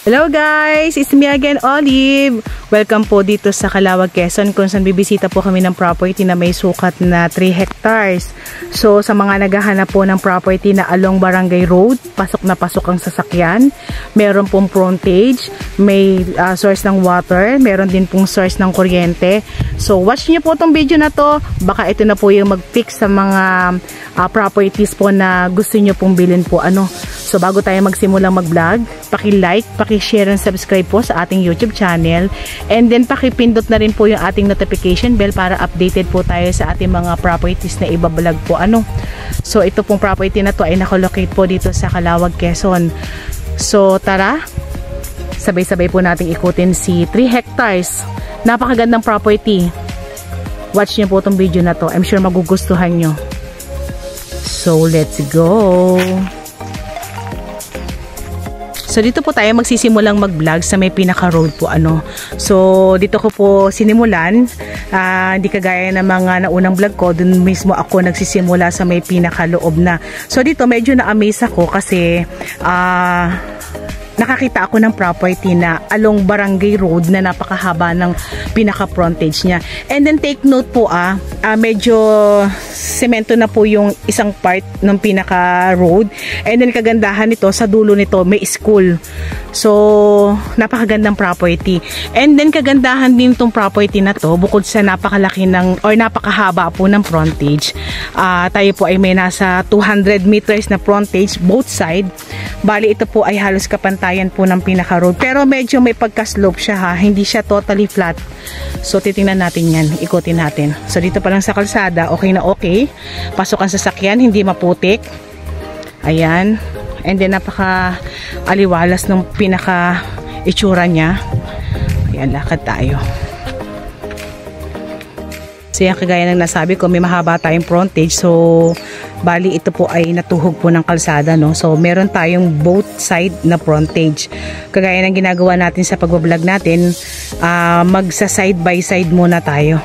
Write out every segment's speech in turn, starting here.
Hello guys! It's me again, Olive. Welcome po dito sa Calawag, Quezon kung saan bibisita po kami ng property na may sukat na 3 hectares. So sa mga naghahanap po ng property na along Barangay Road, pasok na pasok ang sasakyan. Meron pong frontage, may source ng water, meron din pong source ng kuryente. So watch niyo po itong video na to. Baka ito na po yung mag-fix sa mga properties po na gusto niyo pong bilhin po. So bago tayo magsimulang mag-vlog, paki-like, paki-share and subscribe po sa ating YouTube channel. And then paki-pindot na rin po yung ating notification bell para updated po tayo sa ating mga properties na ibablog po. So ito pong property na to ay nakalocate po dito sa Calawag, Quezon. So tara, sabay-sabay po nating ikutin si 3 hectares. Napakagandang property. Watch niyo po itong video na to. I'm sure magugustuhan nyo. So let's go! So dito po tayo magsisimulang mag-vlog sa may pinaka-road po. So dito ko po sinimulan. Hindi kagaya ng mga naunang vlog ko, dun mismo ako nagsisimula sa may pinaka-loob na. So dito medyo na-amaze ako kasi nakakita ako ng property na along Barangay Road na napakahaba ng pinaka-frontage niya. And then take note po medyo semento na po yung isang part ng pinaka-road. And then kagandahan nito, sa dulo nito may school. So napakagandang property. And then kagandahan din itong property na to, bukod sa napakalaki ng or napakahaba po ng frontage, tayo po ay may nasa 200 meters na frontage both side. Bali ito po ay halos kapantayan po ng pinaka-road. Pero medyo may pagka-slope siya hindi siya totally flat. So titingnan natin yan, ikutin natin. So dito pa lang sa kalsada, okay na okay. Pasok ang sasakyan, hindi maputik. Ayan. And then napaka-aliwalas ng pinaka-itsura niya. Ayan, lakad tayo. So yan, kagaya ng nasabi ko, may mahaba tayong frontage. So bali ito po ay natuhog po ng kalsada, no? So meron tayong both side na frontage. Kagaya ng ginagawa natin sa pagbablog natin, magsa side by side muna tayo.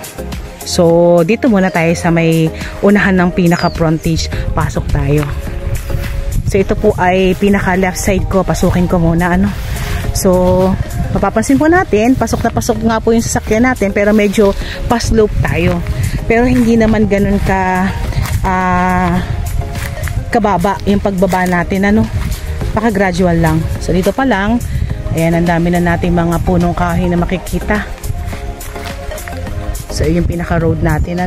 So dito muna tayo sa may unahan ng pinaka frontage. Pasok tayo. So ito po ay pinaka left side ko. Pasukin ko muna So mapapansin po natin, pasok na pasok nga po yung sasakyan natin, pero medyo pa-slope tayo. Pero hindi naman ganun kababa yung pagbaba natin, Paka-gradual lang. So dito pa lang, ayan, ang dami na nating mga punong kahoy na makikita. So yung pinaka-road natin,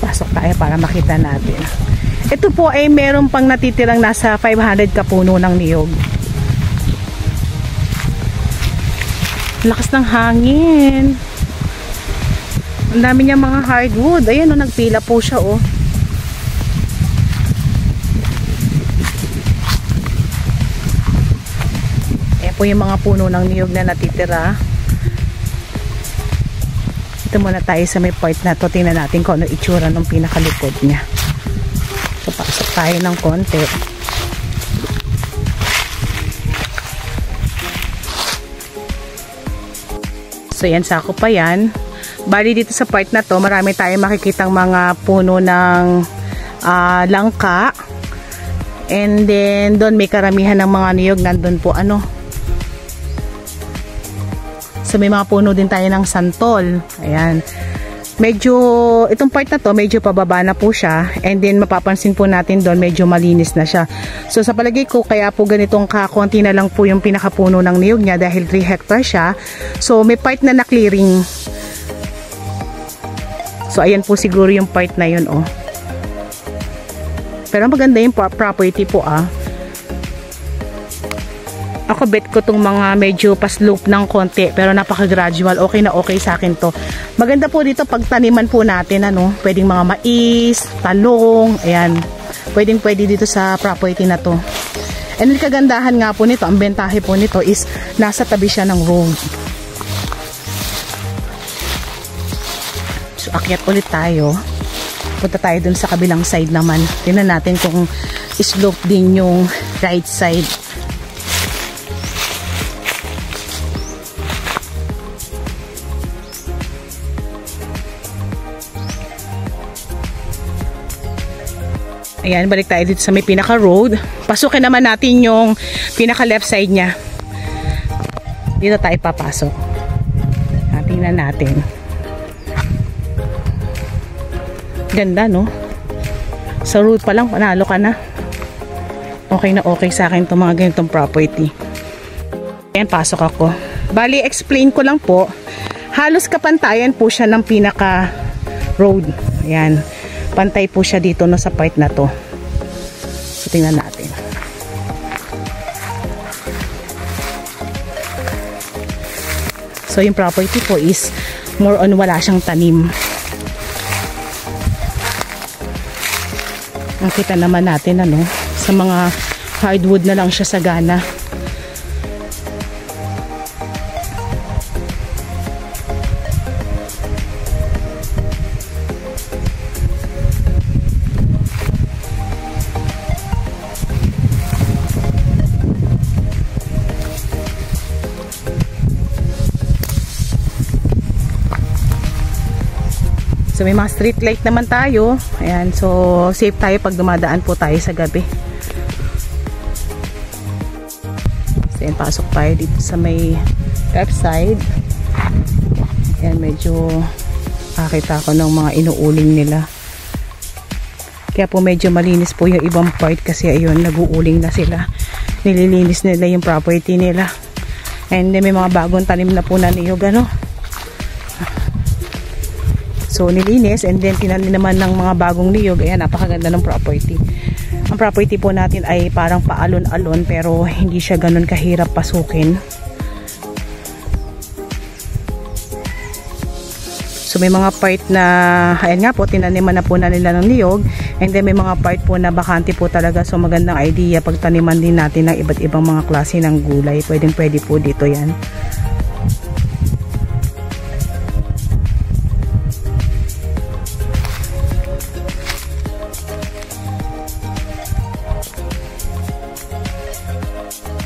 Pasok tayo para makita natin. Ito po ay meron pang natitirang nasa 500 kapuno ng niyog. Lakas ng hangin. Ang dami niya mga hardwood. Ayan, nagpila po siya, Ayan po yung mga puno ng niyog na natitira. Ito muna tayo sa may part na to. Tingnan natin kung ano itsura ng pinakalikod niya. So pasok tayo ng konti. So yan, sako pa yan. Bali dito sa part na to, marami tayong makikitang mga puno ng langka. And then doon may karamihan ng mga niyog. Nandun po So may mga puno din tayo ng santol. Ayan. Medyo, itong part na to, medyo pababa na po siya. And then mapapansin po natin doon, medyo malinis na siya. So sa palagay ko, kaya po ganitong kakonti na lang po yung pinakapuno ng niyog niya dahil 3 hectares siya. So may part na na-clearing. So ayan po siguro yung part na yun, Pero maganda yung property po, Ako bet ko tong mga medyo pa-slope ng konti, pero napaka-gradual. Okay na okay sa akin to. Maganda po dito pag taniman po natin, pwedeng mga mais, talong, ayan. Pwedeng dito sa property na to. And kagandahan nga po nito, ang bentahe po nito is nasa tabi siya ng road. So akyat ulit tayo. Punta tayo dun sa kabilang side naman. Tingnan natin kung slope din yung right side. Ayan, balik tayo dito sa may pinaka road. Pasukin naman natin yung pinaka left side niya. Dito tayo papasok. Tingnan natin. Ganda, no? Sa road pa lang, panalo ka na. Okay na okay sa akin itong mga ganitong property. Ayan, pasok ako. Bali, explain ko lang po. Halos kapantayan po siya ng pinaka road. Ayan. Pantay po siya dito, no, sa part na to. So, tingnan natin. So, yung property po is more on wala siyang tanim. Nakita naman natin, ano, sa mga hardwood na lang siya sagana. So may mga street light naman tayo. Ayan, so safe tayo pag dumadaan po tayo sa gabi. So ayan, pasok tayo dito sa may left side. Ayan, medyo nakakita ko ng mga inuuling nila. Kaya po medyo malinis po yung ibang part kasi ayun, naguuling na sila. Nililinis nila yung property nila. And then may mga bagong tanim na po na niyog, ano. So nilinis and then tinanim naman ng mga bagong niyog. Ayan, napakaganda ng property. Ang property po natin ay parang paalon-alon pero hindi siya ganun kahirap pasukin. So may mga part na, ayan nga po, tinaniman na po na nila ng niyog. And then may mga part po na bakante po talaga. So magandang idea pag taniman din natin ng iba't ibang mga klase ng gulay. Pwede po dito yan.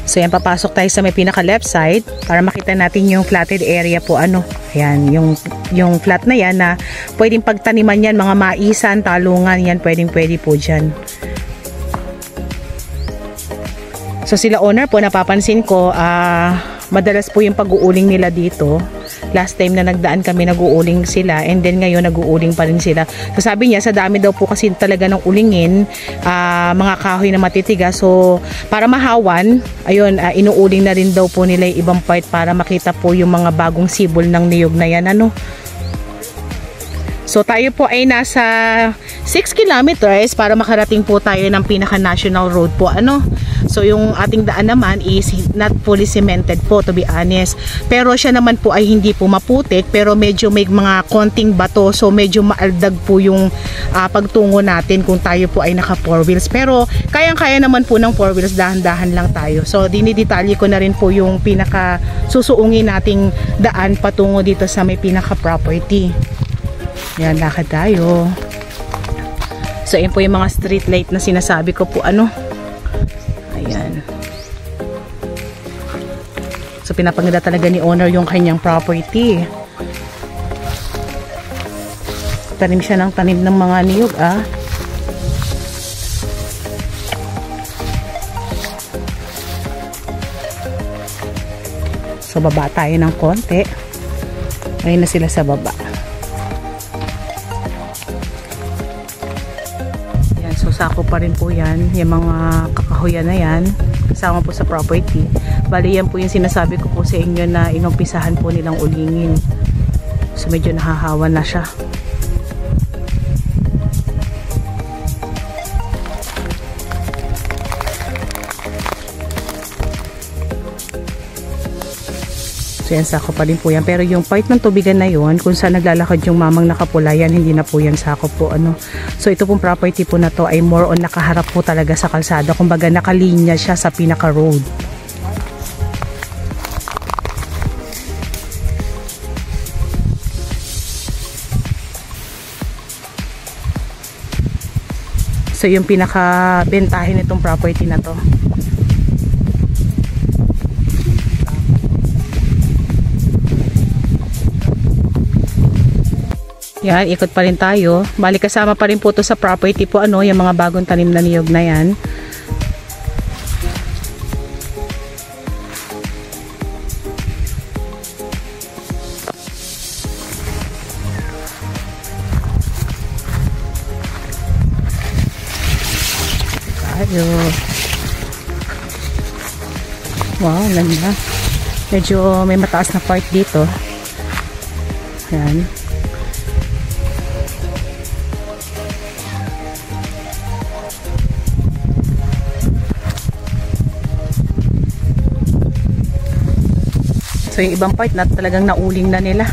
So yan, papasok tayo sa may pinaka left side para makita natin yung platted area po, ano. Ayan, yung flat na yan na pwedeng pagtaniman yan, mga maisan, talungan, yan pwede po dyan. So sila owner po, napapansin ko, madalas po yung pag-uuling nila dito. Last time na nagdaan kami, nag-uuling sila, and then ngayon nag-uuling pa rin sila. So sabi niya, sa dami daw po kasi talaga ng ulingin, mga kahoy na matitigas. So para mahawan, ayun, inuuling na rin daw po nila yung ibang part para makita po yung mga bagong sibol ng niyog na yan, ano. So tayo po ay nasa 6 kilometers para makarating po tayo ng pinaka national road po, ano. So yung ating daan naman is not fully cemented po, to be honest. Pero siya naman po ay hindi po maputik, pero medyo may mga konting bato. So medyo maaldag po yung pagtungo natin kung tayo po ay naka 4 wheels. Pero kayang-kaya naman po ng 4 wheels, dahan-dahan lang tayo. So dinidetalye ko na rin po yung pinaka susuungin nating daan patungo dito sa may pinaka property. Yan, lakad tayo. So yun po yung mga street light na sinasabi ko po, ano. Ayan. So pinapaganda talaga ni owner yung kanyang property. Tanim siya ng tanim ng mga niyog, So baba tayo ng konti. Ayun na sila sa baba. So sako pa rin po yan, yung mga kakahuyan na yan, kasama po sa property. Bali yan po yung sinasabi ko po sa inyo na inumpisahan po nilang ulingin. So medyo nahahawan na siya. So yan, sako pa rin po yan. Pero yung part ng tubigan na yon, kung saan naglalakad yung mamang nakapula, yan, hindi na po yan sako po, ano. So ito pong property po na to ay more on nakaharap po talaga sa kalsada. Kumbaga nakalinya siya sa pinaka road. So yung pinaka bentahin nitong property na to. Yan, ikot pa rin tayo. Bali kasama pa rin po to sa property po, ano, yung mga bagong tanim na niyog na yan. Tayo. Wow, ganda. Medyo may mataas na part dito. Yan. So yung ibang part na talagang nauling na nila.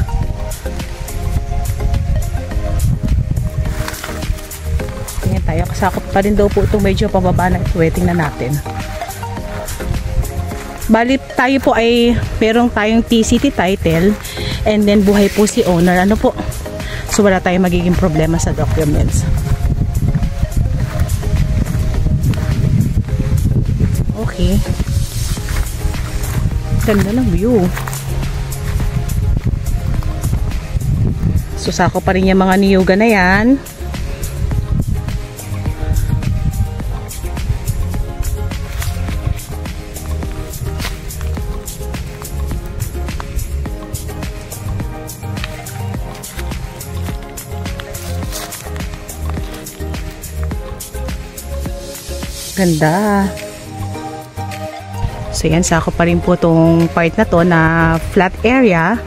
Tingnan tayo, kasakot pa rin daw po itong medyo pababa na ito. Tingnan natin. Bali tayo po ay merong tayong TCT title and then buhay po si owner. Ano po? So wala tayong magiging problema sa documents. Okay. Ganda ng view. So sako pa rin yung mga niyuga na yan. Ganda. So yan, sako pa rin po tong part na to na flat area.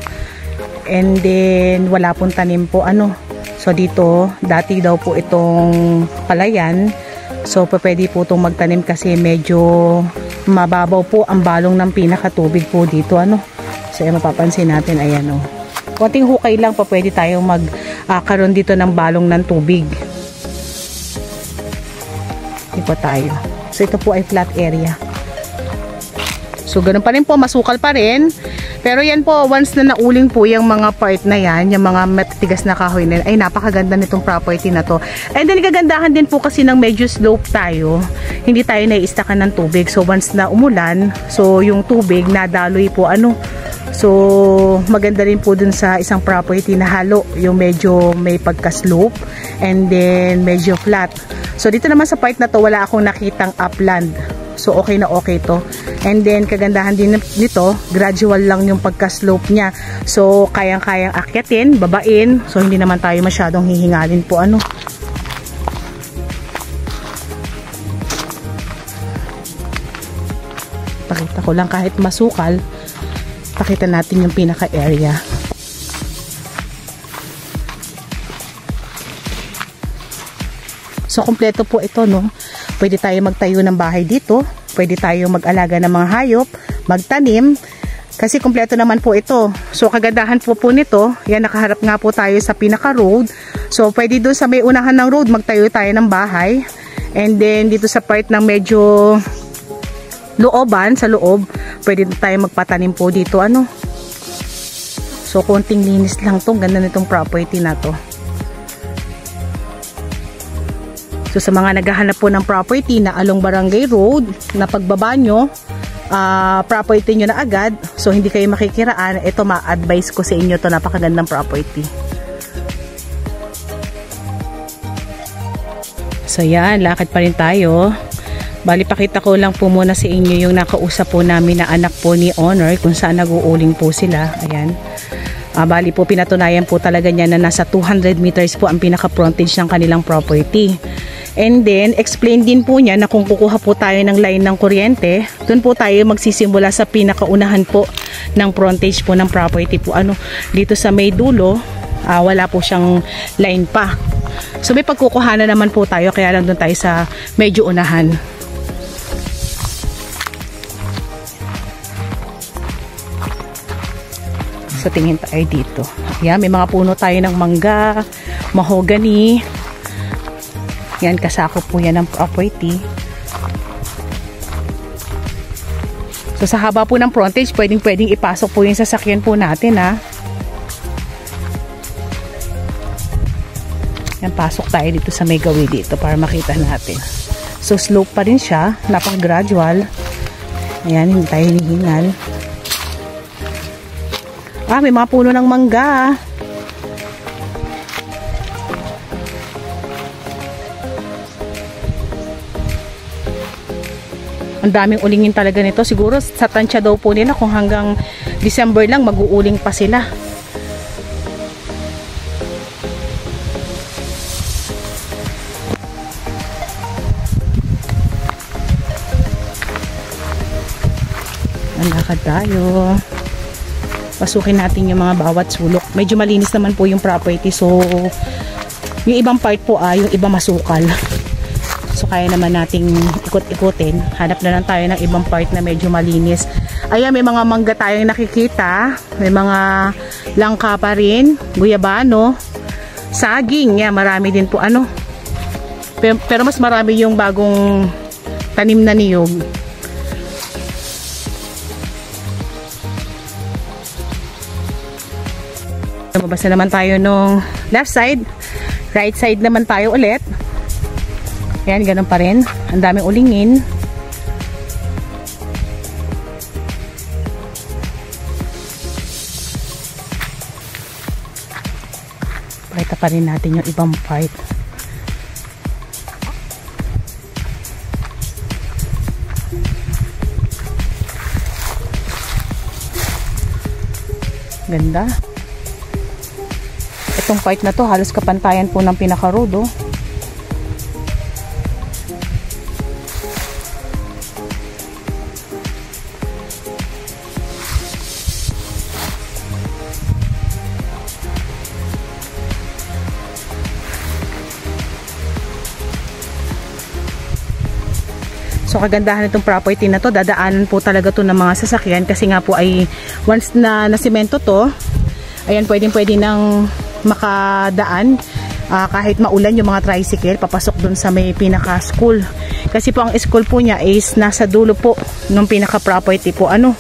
And then wala pong tanim po, ano. So dito dati daw po itong palayan. So pwede po itong magtanim kasi medyo mababaw po ang balong ng pinakatubig po dito, ano. So yan, mapapansin natin, ayan, oh. Konting hukay lang pa pwede tayong magkaroon dito ng balong ng tubig. Ito tayo. So ito po ay flat area. So ganun pa rin po, masukal pa rin. Pero yan po, once na nauling po yung mga part na yan, yung mga matitigas na kahoy na yan, ay napakaganda nitong property na to. And then kagandahan din po kasi ng medyo slope tayo, hindi tayo naiistakan ng tubig. So once na umulan, so yung tubig nadaloy po, ano. So maganda rin po dun sa isang property na halo, yung medyo may pagka-slope and then medyo flat. So dito naman sa part na to, wala akong nakitang upland. So okay na okay to. And then kagandahan din nito, gradual lang yung pagka-slope niya. So kayang-kayang akyatin, babain. So hindi naman tayo masyadong hihingalin po, ano. Pakita ko lang kahit masukal. Pakita natin yung pinaka-area. So kompleto po ito, no. Pwede tayo magtayo ng bahay dito. Pwede tayo mag-alaga ng mga hayop, magtanim. Kasi kompleto naman po ito. So kagandahan po nito, yan, nakaharap nga po tayo sa pinaka-road. So pwede doon sa may unahan ng road, magtayo tayo ng bahay. And then dito sa part ng medyo looban, sa loob, pwede tayo magpatanim po dito, ano. So konting linis lang to. Ganda nitong property na to. So sa mga naghahanap po ng property na along Barangay Road, na pagbaba nyo, property nyo na agad, so hindi kayo makikiraan, ito ma-advise ko sa inyo to, napakagandang property. So yan, lakad pa rin tayo. Bali, pakita ko lang po muna sa inyo yung nakausap po namin na anak po ni owner, kung saan nag-uuling po sila. Ayan. Bali po, pinatunayan po talaga niya na nasa 200 meters po ang pinaka-frontage ng kanilang property. And then, explain din po niya na kung kukuha po tayo ng line ng kuryente, doon po tayo magsisimula sa pinakaunahan po ng frontage po ng property po. Ano, dito sa may dulo, wala po siyang line pa. So may pagkukuhanan naman po tayo, kaya lang doon tayo sa medyo unahan. So tingin tayo dito. Yan, may mga puno tayo ng mangga, mahogany. Yan, kasako po yan ng property. So sa haba po ng frontage, pwedeng ipasok po yung sasakyan po natin, ha. Yan, pasok tayo dito sa may gawi dito para makita natin. So slope pa rin siya, napaka-gradual. Ayan, hindi tayo hinihingal. May mga puno ng mangga. Ang daming ulingin talaga nito. Siguro sa tansya daw po nila kung hanggang December lang mag-uuling pa sila. Lakad tayo. Pasukin natin yung mga bawat sulok. Medyo malinis naman po yung property. So, yung ibang part po yung iba masukal. So, kaya naman nating ikot-ikutin. Hanap na lang tayo ng ibang part na medyo malinis. Ayan, may mga mangga tayong nakikita. May mga langka pa rin. Guyabano. Saging. Yan, marami din po ano. Pero mas marami yung bagong tanim na niyog. Lumabas na naman tayo nung left side. Right side naman tayo ulit. Ayan, ganun pa rin. Ang daming ulingin. Pakita pa rin natin yung ibang part. Ganda. Itong part na to halos kapantayan po ng pinaka-road, oh. So kagandahan nitong property na to, dadaanan po talaga to ng mga sasakyan kasi nga po ay once na nasemento to, ayan, pwede nang makadaan kahit maulan yung mga tricycle papasok dun sa may pinaka school, kasi po ang school po niya is nasa dulo po ng pinaka property po ano.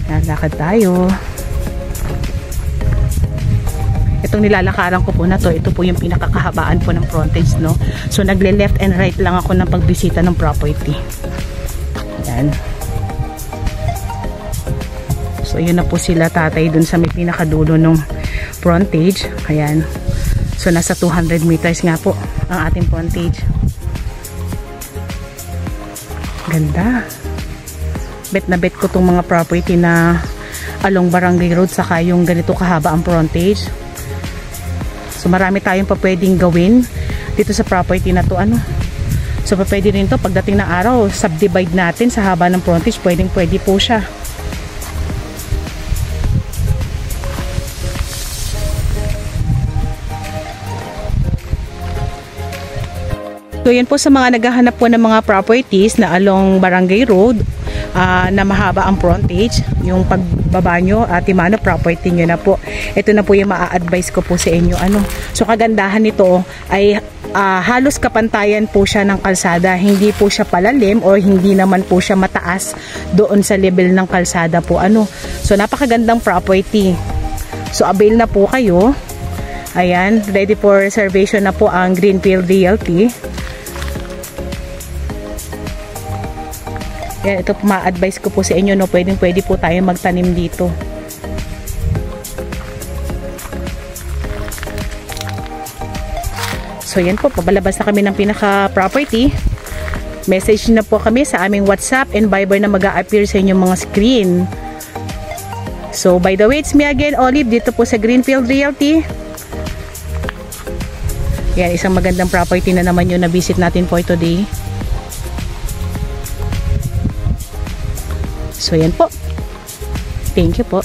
Lalakad tayo. Itong nilalakaran ko po na to, ito po yung pinakakahabaan po ng frontage, no. So nagle left and right lang ako ng pagbisita ng property. Yan. So, yun na po sila tatay dun sa may pinakadulo ng frontage. Ayan. So, nasa 200 meters nga po ang ating frontage. Ganda. Bet na bet ko tong mga property na along Barangay Road saka yung ganito kahaba ang frontage. So, marami tayong pa pwedeng gawin dito sa property na to, ano. So, pwede rin to pagdating ng araw, subdivide natin sa haba ng frontage. Pwede po siya. So yan po sa mga naghahanap po ng mga properties na along Barangay Road na mahaba ang frontage, yung pagbaba nyo at Timano property nyo na po. Ito na po yung maa-advise ko po sa inyo. Ano? So kagandahan nito ay halos kapantayan po siya ng kalsada. Hindi po siya palalim o hindi naman po siya mataas doon sa level ng kalsada po. Ano? So napakagandang property. So avail na po kayo. Ayan, ready for reservation na po ang Greenfield Realty. Yan, ito po ma-advise ko po sa inyo, no, pwede po tayo magtanim dito. So yan po, pabalabas na kami ng pinaka-property. Message na po kami sa aming WhatsApp and Viber na mag-a-appear sa inyong mga screen. So by the way, it's me again, Olive, dito po sa Greenfield Realty. Yan, isang magandang property na naman yung na-visit natin for today. So yan po. Thank you po.